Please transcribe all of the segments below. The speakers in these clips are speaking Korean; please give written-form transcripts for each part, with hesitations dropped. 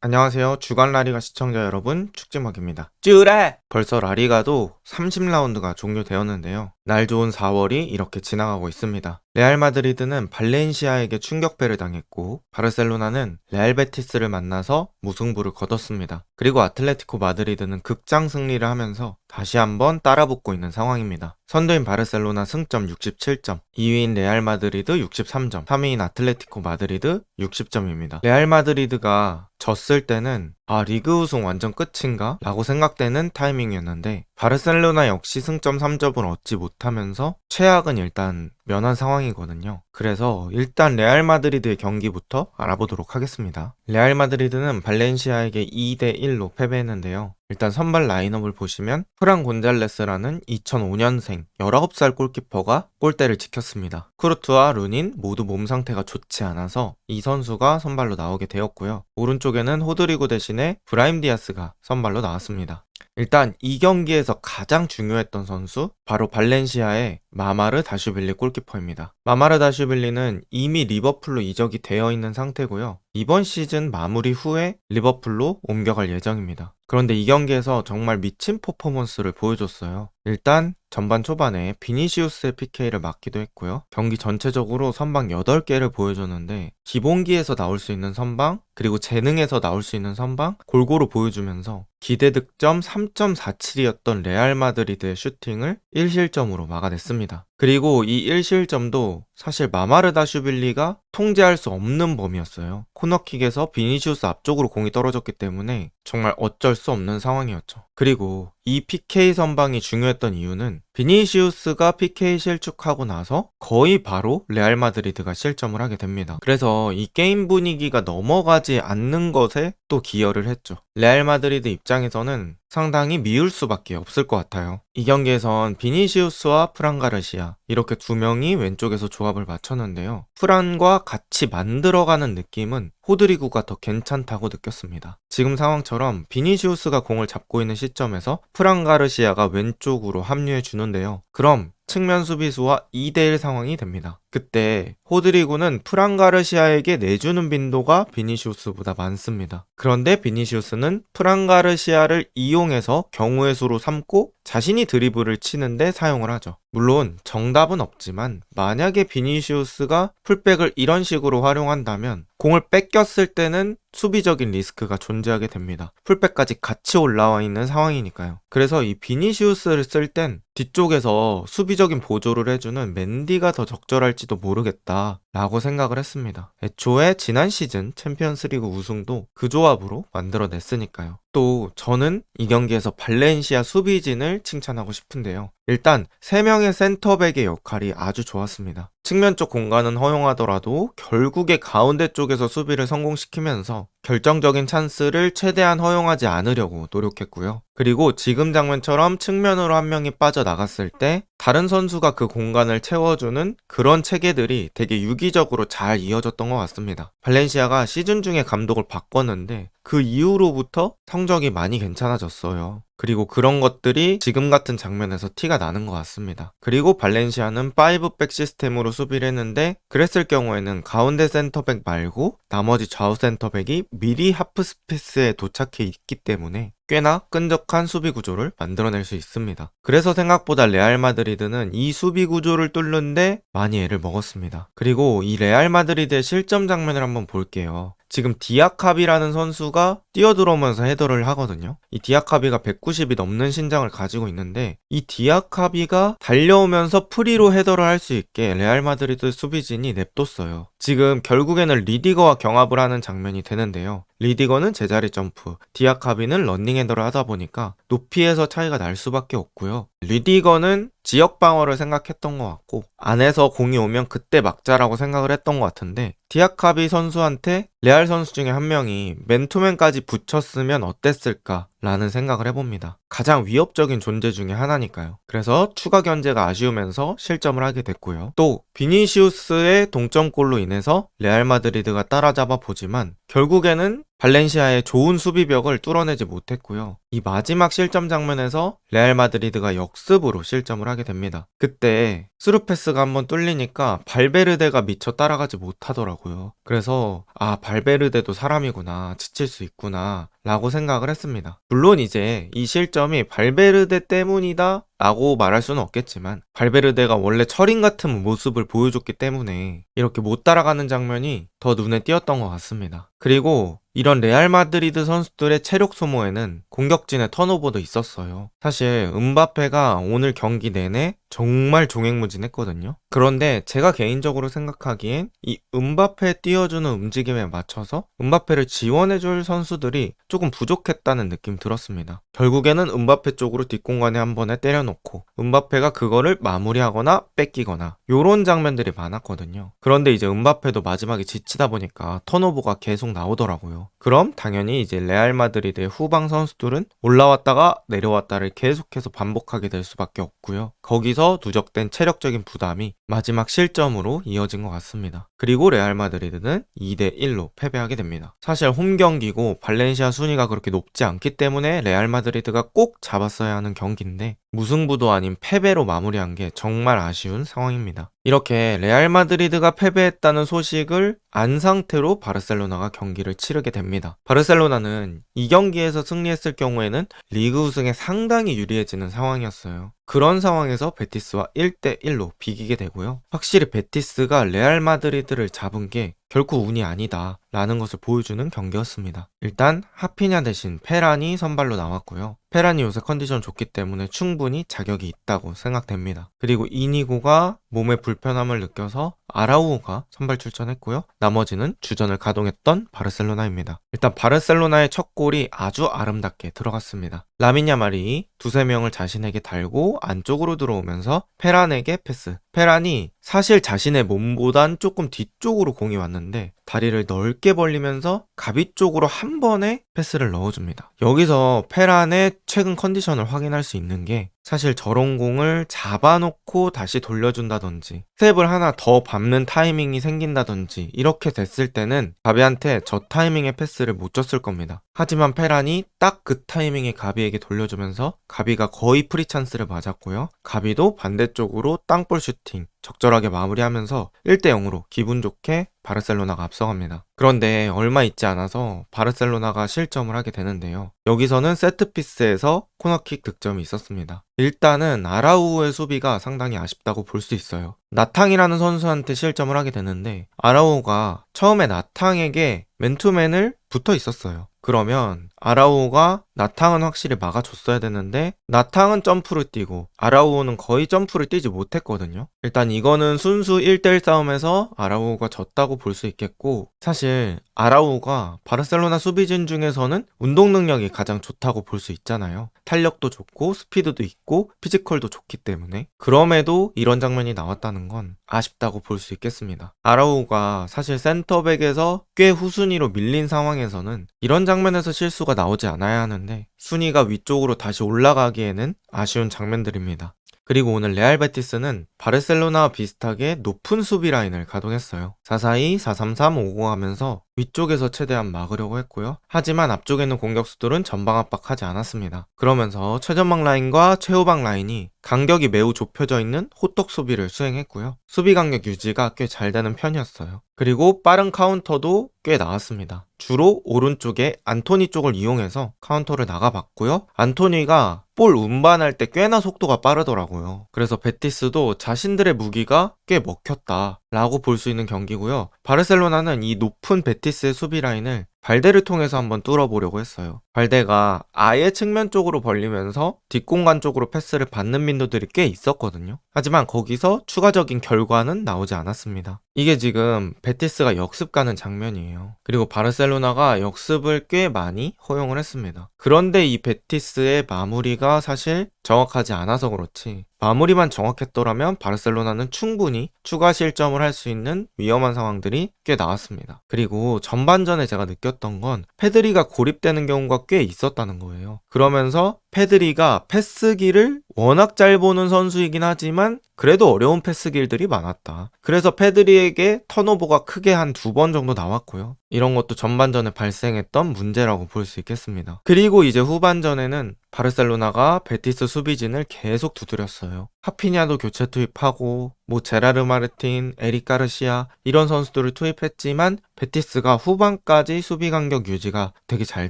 안녕하세요. 주간 라리가 시청자 여러분, 축지먹입니다. 쭈래! 벌써 라리가도 30라운드가 종료되었는데요. 날 좋은 4월이 이렇게 지나가고 있습니다. 레알 마드리드는 발렌시아에게 충격패를 당했고, 바르셀로나는 레알 베티스를 만나서 무승부를 거뒀습니다. 그리고 아틀레티코 마드리드는 극장 승리를 하면서 다시 한번 따라붙고 있는 상황입니다. 선두인 바르셀로나 승점 67점, 2위인 레알 마드리드 63점, 3위인 아틀레티코 마드리드 60점입니다. 레알 마드리드가 졌을 때는 리그 우승 완전 끝인가? 라고 생각되는 타이밍이었는데 바르셀로나 역시 승점 3점을 얻지 못하면서 최악은 일단 면한 상황이거든요. 그래서 일단 레알 마드리드의 경기부터 알아보도록 하겠습니다. 레알 마드리드는 발렌시아에게 2대1로 패배했는데요. 일단 선발 라인업을 보시면 프란 곤잘레스라는 2005년생 19살 골키퍼가 골대를 지켰습니다. 쿠르투와 루닌 모두 몸 상태가 좋지 않아서 이 선수가 선발로 나오게 되었고요. 오른쪽에는 호드리고 대신에 브라임 디아스가 선발로 나왔습니다. 일단 이 경기에서 가장 중요했던 선수 바로 발렌시아의 마마르 다슈빌리 골키퍼입니다. 마마르 다슈빌리는 이미 리버풀로 이적이 되어 있는 상태고요. 이번 시즌 마무리 후에 리버풀로 옮겨갈 예정입니다. 그런데 이 경기에서 정말 미친 퍼포먼스를 보여줬어요. 일단 전반 초반에 비니시우스의 PK를 막기도 했고요. 경기 전체적으로 선방 8개를 보여줬는데 기본기에서 나올 수 있는 선방 그리고 재능에서 나올 수 있는 선방 골고루 보여주면서 기대 득점 3.47이었던 레알 마드리드의 슈팅을 1실점으로 막아냈습니다. 그리고 이 1실점도 사실 마마르 다슈빌리가 통제할 수 없는 범위였어요. 코너킥에서 비니시우스 앞쪽으로 공이 떨어졌기 때문에 정말 어쩔 수 없는 상황이었죠. 그리고 이 PK 선방이 중요했던 이유는 비니시우스가 PK 실축하고 나서 거의 바로 레알 마드리드가 실점을 하게 됩니다. 그래서 이 게임 분위기가 넘어가지 않는 것에 또 기여를 했죠. 레알 마드리드 입장에서는 상당히 미울 수밖에 없을 것 같아요. 이 경기에선 비니시우스와 프란 가르시아 이렇게 두 명이 왼쪽에서 조합을 맞췄는데요. 프란과 같이 만들어가는 느낌은 호드리구가 더 괜찮다고 느꼈습니다. 지금 상황처럼 비니시우스가 공을 잡고 있는 시점에서 프란 가르시아가 왼쪽으로 합류해 주는데요. 그럼 측면 수비수와 2대1 상황이 됩니다. 그때 호드리구는 프란 가르시아에게 내주는 빈도가 비니시우스보다 많습니다. 그런데 비니시우스는 프란 가르시아를 이용해서 경우의 수로 삼고 자신이 드리블을 치는데 사용을 하죠. 물론 정답은 없지만 만약에 비니시우스가 풀백을 이런 식으로 활용한다면 공을 뺏겼을 때는 수비적인 리스크가 존재하게 됩니다. 풀백까지 같이 올라와 있는 상황이니까요. 그래서 이 비니시우스를 쓸 땐 뒤쪽에서 수비적인 보조를 해주는 맨디가 더 적절할지도 모르겠다 라고 생각을 했습니다. 애초에 지난 시즌 챔피언스리그 우승도 그 조합으로 만들어냈으니까요. 또 저는 이 경기에서 발렌시아 수비진을 칭찬하고 싶은데요. 일단 3명의 센터백의 역할이 아주 좋았습니다. 측면 쪽 공간은 허용하더라도 결국에 가운데 쪽에서 수비를 성공시키면서 결정적인 찬스를 최대한 허용하지 않으려고 노력했고요. 그리고 지금 장면처럼 측면으로 한 명이 빠져나갔을 때 다른 선수가 그 공간을 채워주는 그런 체계들이 되게 유기적으로 잘 이어졌던 것 같습니다. 발렌시아가 시즌 중에 감독을 바꿨는데 그 이후로부터 성적이 많이 괜찮아졌어요. 그리고 그런 것들이 지금 같은 장면에서 티가 나는 것 같습니다. 그리고 발렌시아는 5백 시스템으로 수비를 했는데 그랬을 경우에는 가운데 센터백 말고 나머지 좌우 센터백이 미리 하프 스페이스에 도착해 있기 때문에 꽤나 끈적한 수비 구조를 만들어낼 수 있습니다. 그래서 생각보다 레알 마드리드는 이 수비 구조를 뚫는데 많이 애를 먹었습니다. 그리고 이 레알 마드리드의 실점 장면을 한번 볼게요. 지금 디아카비라는 선수가 뛰어들어오면서 헤더를 하거든요. 이 디아카비가 190이 넘는 신장을 가지고 있는데 이 디아카비가 달려오면서 프리로 헤더를 할 수 있게 레알 마드리드 수비진이 냅뒀어요. 지금 결국에는 리디거와 경합을 하는 장면이 되는데요. 리디거는 제자리 점프, 디아카비는 런닝 헤더를 하다 보니까 높이에서 차이가 날 수밖에 없고요. 리디거는 지역 방어를 생각했던 것 같고 안에서 공이 오면 그때 막자라고 생각을 했던 것 같은데 디아카비 선수한테 레알 선수 중에 한 명이 맨투맨까지 붙였으면 어땠을까 라는 생각을 해봅니다. 가장 위협적인 존재 중에 하나니까요. 그래서 추가 견제가 아쉬우면서 실점을 하게 됐고요. 또 비니시우스의 동점골로 인해서 레알 마드리드가 따라잡아 보지만 결국에는 발렌시아의 좋은 수비벽을 뚫어내지 못했고요. 이 마지막 실점 장면에서 레알 마드리드가 역습으로 실점을 하게 됩니다. 그때 스루 패스가 한번 뚫리니까 발베르데가 미처 따라가지 못하더라고요. 그래서 발베르데도 사람이구나, 지칠 수 있구나 라고 생각을 했습니다. 물론 이제 이 실점이 발베르데 때문이다 라고 말할 수는 없겠지만 발베르데가 원래 철인 같은 모습을 보여줬기 때문에 이렇게 못 따라가는 장면이 더 눈에 띄었던 것 같습니다. 그리고 이런 레알 마드리드 선수들의 체력 소모에는 공격진의 턴오버도 있었어요. 사실 음바페가 오늘 경기 내내 정말 종횡무진했거든요. 그런데 제가 개인적으로 생각하기엔 이 음바페 띄워주는 움직임에 맞춰서 음바페를 지원해줄 선수들이 조금 부족했다는 느낌 들었습니다. 결국에는 음바페 쪽으로 뒷공간에 한 번에 때려놓고 음바페가 그거를 마무리하거나 뺏기거나 요런 장면들이 많았거든요. 그런데 이제 음바페도 마지막에 지치다 보니까 턴오버가 계속 나오더라고요. 그럼 당연히 이제 레알 마드리드의 후방 선수들은 올라왔다가 내려왔다를 계속해서 반복하게 될 수밖에 없고요. 거기서 누적된 체력적인 부담이 마지막 실점으로 이어진 것 같습니다. 그리고 레알 마드리드는 2대1로 패배하게 됩니다. 사실 홈 경기고 발렌시아 순위가 그렇게 높지 않기 때문에 레알 마드리드가 꼭 잡았어야 하는 경기인데 무승부도 아닌 패배로 마무리한 게 정말 아쉬운 상황입니다. 이렇게 레알 마드리드가 패배했다는 소식을 안 상태로 바르셀로나가 경기를 치르게 됩니다. 바르셀로나는 이 경기에서 승리했을 경우에는 리그 우승에 상당히 유리해지는 상황이었어요. 그런 상황에서 베티스와 1대1로 비기게 되고요. 확실히 베티스가 레알 마드리드를 잡은 게 결코 운이 아니다 라는 것을 보여주는 경기였습니다. 일단 하피냐 대신 페란이 선발로 나왔고요. 페란이 요새 컨디션 좋기 때문에 충분히 자격이 있다고 생각됩니다. 그리고 이니고가 몸에 불편함을 느껴서 아라우오가 선발 출전했고요. 나머지는 주전을 가동했던 바르셀로나입니다. 일단 바르셀로나의 첫 골이 아주 아름답게 들어갔습니다. 라민 야말이 두세 명을 자신에게 달고 안쪽으로 들어오면서 페란에게 패스. 페란이 사실 자신의 몸보단 조금 뒤쪽으로 공이 왔는데 다리를 넓게 벌리면서 가비 쪽으로 한 번에 패스를 넣어줍니다. 여기서 페란의 최근 컨디션을 확인할 수 있는 게 사실 저런 공을 잡아놓고 다시 돌려준다든지 스텝을 하나 더 밟는 타이밍이 생긴다든지 이렇게 됐을 때는 가비한테 저 타이밍의 패스를 못 줬을 겁니다. 하지만 페란이 딱 그 타이밍에 가비에게 돌려주면서 가비가 거의 프리 찬스를 맞았고요. 가비도 반대쪽으로 땅볼 슈팅 적절하게 마무리하면서 1대0으로 기분 좋게 바르셀로나가 앞서갑니다. 그런데 얼마 있지 않아서 바르셀로나가 실점을 하게 되는데요. 여기서는 세트피스에서 코너킥 득점이 있었습니다. 일단은 아라우오의 수비가 상당히 아쉽다고 볼 수 있어요. 나탕이라는 선수한테 실점을 하게 되는데 아라우오가 처음에 나탕에게 맨투맨을 붙어 있었어요. 그러면 아라우오가 나탕은 확실히 막아줬어야 되는데 나탕은 점프를 뛰고 아라우오는 거의 점프를 뛰지 못했거든요. 일단 이거는 순수 1대1 싸움에서 아라우오가 졌다고 볼 수 있겠고 사실 아라우오가 바르셀로나 수비진 중에서는 운동 능력이 가장 좋다고 볼 수 있잖아요. 탄력도 좋고 스피드도 있고 피지컬도 좋기 때문에 그럼에도 이런 장면이 나왔다는 건 아쉽다고 볼 수 있겠습니다. 아라우오가 사실 센터백에서 꽤 후순위로 밀린 상황에서는 이런 장면에서 실수가 나오지 않아야 하는데 순위가 위쪽으로 다시 올라가기에는 아쉬운 장면들입니다. 그리고 오늘 레알 베티스는 바르셀로나와 비슷하게 높은 수비 라인을 가동했어요. 4-4-2, 4-3-3, 5-5 하면서 위쪽에서 최대한 막으려고 했고요. 하지만 앞쪽에 있는 공격수들은 전방 압박하지 않았습니다. 그러면서 최전방 라인과 최후방 라인이 간격이 매우 좁혀져 있는 호떡 수비를 수행했고요. 수비 간격 유지가 꽤 잘 되는 편이었어요. 그리고 빠른 카운터도 꽤 나왔습니다. 주로 오른쪽에 안토니 쪽을 이용해서 카운터를 나가봤고요. 안토니가 볼 운반할 때 꽤나 속도가 빠르더라고요. 그래서 베티스도 자신들의 무기가 꽤 먹혔다 라고 볼 수 있는 경기고요. 바르셀로나는 이 높은 베티스의 수비 라인을 발데를 통해서 한번 뚫어보려고 했어요. 발데가 아예 측면 쪽으로 벌리면서 뒷공간 쪽으로 패스를 받는 빈도들이 꽤 있었거든요. 하지만 거기서 추가적인 결과는 나오지 않았습니다. 이게 지금 베티스가 역습 가는 장면이에요. 그리고 바르셀로나가 역습을 꽤 많이 허용을 했습니다. 그런데 이 베티스의 마무리가 사실 정확하지 않아서 그렇지 마무리만 정확했더라면 바르셀로나는 충분히 추가 실점을 할 수 있는 위험한 상황들이 꽤 나왔습니다. 그리고 전반전에 제가 느꼈던 건 페드리가 고립되는 경우가 꽤 있었다는 거예요. 그러면서 페드리가 패스길을 워낙 잘 보는 선수이긴 하지만 그래도 어려운 패스길들이 많았다. 그래서 페드리에게 턴오버가 크게 한 2번 정도 나왔고요. 이런 것도 전반전에 발생했던 문제라고 볼 수 있겠습니다. 그리고 이제 후반전에는 바르셀로나가 베티스 수비진을 계속 두드렸어요. 하피냐도 교체 투입하고 제라르 마르틴, 에릭 가르시아 이런 선수들을 투입했지만 베티스가 후반까지 수비 간격 유지가 되게 잘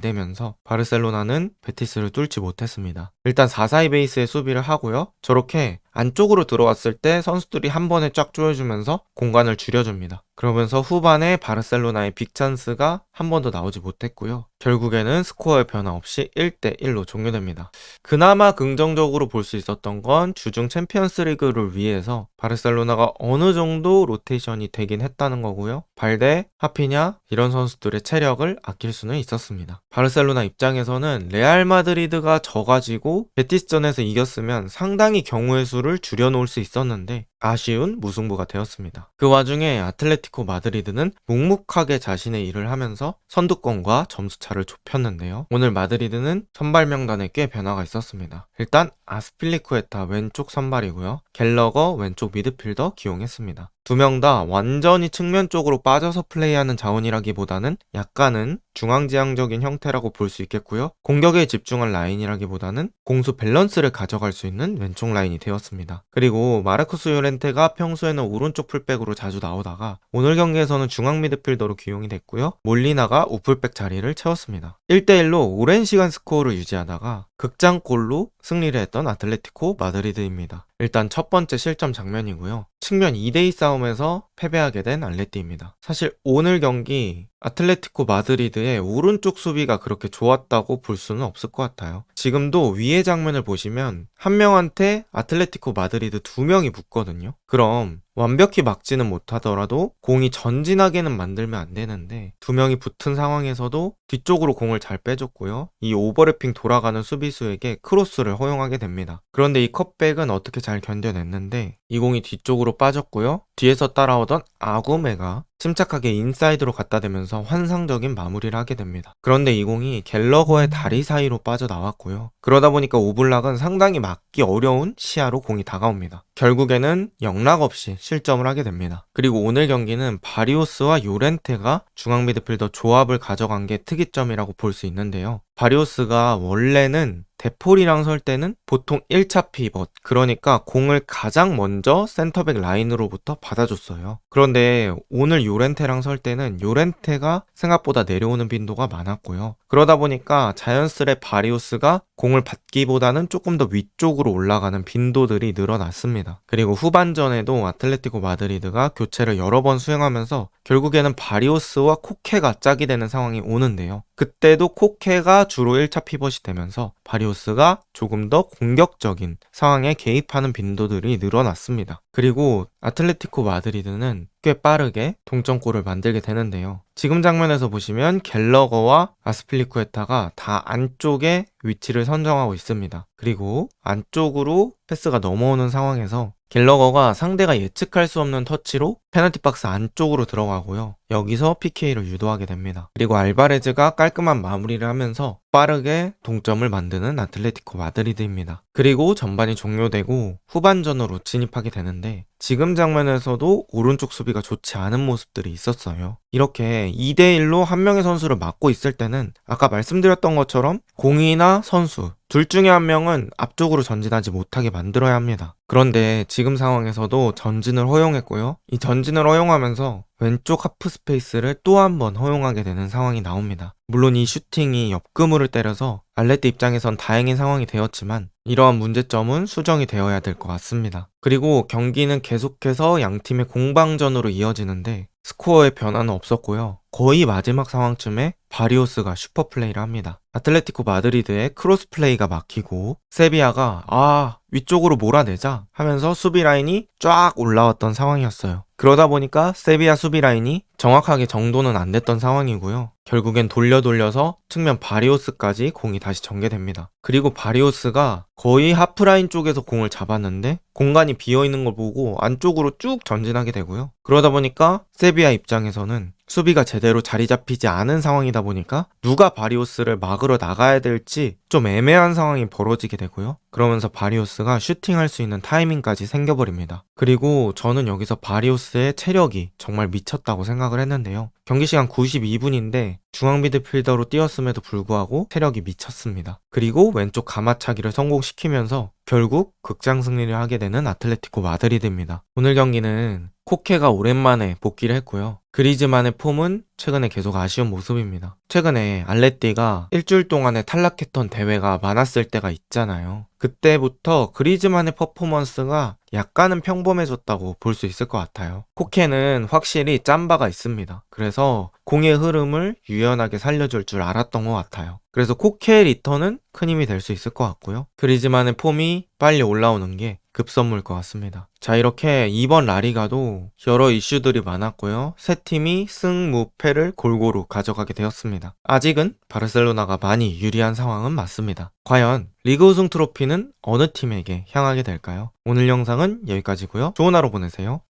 되면서 바르셀로나는 베티스를 뚫지 못했습니다. 일단 4-4-2 베이스의 수비를 하고요. 저렇게 안쪽으로 들어왔을 때 선수들이 한 번에 쫙 조여주면서 공간을 줄여줍니다. 그러면서 후반에 바르셀로나의 빅찬스가 한 번도 나오지 못했고요. 결국에는 스코어의 변화 없이 1대1로 종료됩니다. 그나마 긍정적으로 볼 수 있었던 건 주중 챔피언스 리그를 위해서 바르셀로나가 어느 정도 로테이션이 되긴 했다는 거고요. 발데, 하피냐 이런 선수들의 체력을 아낄 수는 있었습니다. 바르셀로나 입장에서는 레알 마드리드가 져가지고 베티스전에서 이겼으면 상당히 경우의 수를 줄여놓을 수 있었는데 아쉬운 무승부가 되었습니다. 그 와중에 아틀레티코 마드리드는 묵묵하게 자신의 일을 하면서 선두권과 점수차를 좁혔는데요. 오늘 마드리드는 선발 명단에 꽤 변화가 있었습니다. 일단 아스필리쿠에타 왼쪽 선발이고요. 갤러거 왼쪽 미드필더 기용했습니다. 두 명 다 완전히 측면 쪽으로 빠져서 플레이하는 자원이라기보다는 약간은 중앙지향적인 형태라고 볼 수 있겠고요. 공격에 집중한 라인이라기보다는 공수 밸런스를 가져갈 수 있는 왼쪽 라인이 되었습니다. 그리고 마르코스 요렌테가 평소에는 오른쪽 풀백으로 자주 나오다가 오늘 경기에서는 중앙 미드필더로 기용이 됐고요. 몰리나가 우풀백 자리를 채웠습니다. 1대1로 오랜 시간 스코어를 유지하다가 극장골로 승리를 했던 아틀레티코 마드리드입니다. 일단 첫 번째 실점 장면이고요. 측면 2대2 싸움에서 패배하게 된 알레티입니다. 사실 오늘 경기 아틀레티코 마드리드의 오른쪽 수비가 그렇게 좋았다고 볼 수는 없을 것 같아요. 지금도 위의 장면을 보시면 한 명한테 아틀레티코 마드리드 2명이 붙거든요. 그럼 완벽히 막지는 못하더라도 공이 전진하게는 만들면 안 되는데 2명이 붙은 상황에서도 뒤쪽으로 공을 잘 빼줬고요. 이 오버래핑 돌아가는 수비수에게 크로스를 허용하게 됩니다. 그런데 이 컵백은 어떻게 잘 견뎌냈는데 이 공이 뒤쪽으로 빠졌고요. 뒤에서 따라오던 아구메가 침착하게 인사이드로 갖다 대면서 환상적인 마무리를 하게 됩니다. 그런데 이 공이 갤러거의 다리 사이로 빠져나왔고요. 그러다 보니까 오블락은 상당히 막기 어려운 시야로 공이 다가옵니다. 결국에는 영락 없이 실점을 하게 됩니다. 그리고 오늘 경기는 바리오스와 요렌테가 중앙 미드필더 조합을 가져간 게 특이점이라고 볼 수 있는데요. 바리오스가 원래는 데폴이랑 설 때는 보통 1차 피벗, 그러니까 공을 가장 먼저 센터백 라인으로부터 받아줬어요. 그런데 오늘 요렌테랑 설 때는 요렌테가 생각보다 내려오는 빈도가 많았고요. 그러다 보니까 자연스레 바리오스가 공을 받기보다는 조금 더 위쪽으로 올라가는 빈도들이 늘어났습니다. 그리고 후반전에도 아틀레티코 마드리드가 교체를 여러 번 수행하면서 결국에는 바리오스와 코케가 짝이 되는 상황이 오는데요. 그때도 코케가 주로 1차 피벗이 되면서 바리오스가 조금 더 공격적인 상황에 개입하는 빈도들이 늘어났습니다. 그리고 아틀레티코 마드리드는 꽤 빠르게 동점골을 만들게 되는데요. 지금 장면에서 보시면 갤러거와 아스필리쿠에타가 다 안쪽에 위치를 선정하고 있습니다. 그리고 안쪽으로 패스가 넘어오는 상황에서 갤러거가 상대가 예측할 수 없는 터치로 페널티 박스 안쪽으로 들어가고요. 여기서 PK를 유도하게 됩니다. 그리고 알바레즈가 깔끔한 마무리를 하면서 빠르게 동점을 만드는 아틀레티코 마드리드입니다. 그리고 전반이 종료되고 후반전으로 진입하게 되는데 지금 장면에서도 오른쪽 수비가 좋지 않은 모습들이 있었어요. 이렇게 2대1로 한 명의 선수를 막고 있을 때는 아까 말씀드렸던 것처럼 공이나 선수 둘 중에 한 명은 앞쪽으로 전진하지 못하게 만들어야 합니다. 그런데 지금 상황에서도 전진을 허용했고요. 이 전진을 허용하면서 왼쪽 하프 스페이스를 또 한 번 허용하게 되는 상황이 나옵니다. 물론 이 슈팅이 옆그물을 때려서 알레티 입장에선 다행인 상황이 되었지만 이러한 문제점은 수정이 되어야 될 것 같습니다. 그리고 경기는 계속해서 양팀의 공방전으로 이어지는데 스코어의 변화는 없었고요. 거의 마지막 상황쯤에 바리오스가 슈퍼플레이를 합니다. 아틀레티코 마드리드의 크로스 플레이가 막히고 세비야가 위쪽으로 몰아내자 하면서 수비 라인이 쫙 올라왔던 상황이었어요. 그러다 보니까 세비야 수비 라인이 정확하게 정돈은 안 됐던 상황이고요. 결국엔 돌려서 측면 바리오스까지 공이 다시 전개됩니다. 그리고 바리오스가 거의 하프라인 쪽에서 공을 잡았는데 공간이 비어있는 걸 보고 안쪽으로 쭉 전진하게 되고요. 그러다 보니까 세비야 입장에서는 수비가 제대로 자리 잡히지 않은 상황이다 보니까 누가 바리우스를 막으러 나가야 될지 좀 애매한 상황이 벌어지게 되고요. 그러면서 바리우스가 슈팅할 수 있는 타이밍까지 생겨버립니다. 그리고 저는 여기서 바리우스의 체력이 정말 미쳤다고 생각을 했는데요. 경기 시간 92분인데 중앙 미드필더로 뛰었음에도 불구하고 체력이 미쳤습니다. 그리고 왼쪽 가마차기를 성공시키면서 결국 극장 승리를 하게 되는 아틀레티코 마드리드입니다. 오늘 경기는 코케가 오랜만에 복귀를 했고요. 그리즈만의 폼은 최근에 계속 아쉬운 모습입니다. 최근에 알레띠가 일주일 동안에 탈락했던 대회가 많았을 때가 있잖아요. 그때부터 그리즈만의 퍼포먼스가 약간은 평범해졌다고 볼 수 있을 것 같아요. 코케는 확실히 짬바가 있습니다. 그래서 공의 흐름을 유연하게 살려줄 줄 알았던 것 같아요. 그래서 코케의 리턴은 큰 힘이 될 수 있을 것 같고요. 그리즈만의 폼이 빨리 올라오는 게 급선무일 것 같습니다. 자, 이렇게 이번 라리가도 여러 이슈들이 많았고요. 세 팀이 승, 무, 패를 골고루 가져가게 되었습니다. 아직은 바르셀로나가 많이 유리한 상황은 맞습니다. 과연 리그 우승 트로피는 어느 팀에게 향하게 될까요? 오늘 영상은 여기까지고요. 좋은 하루 보내세요.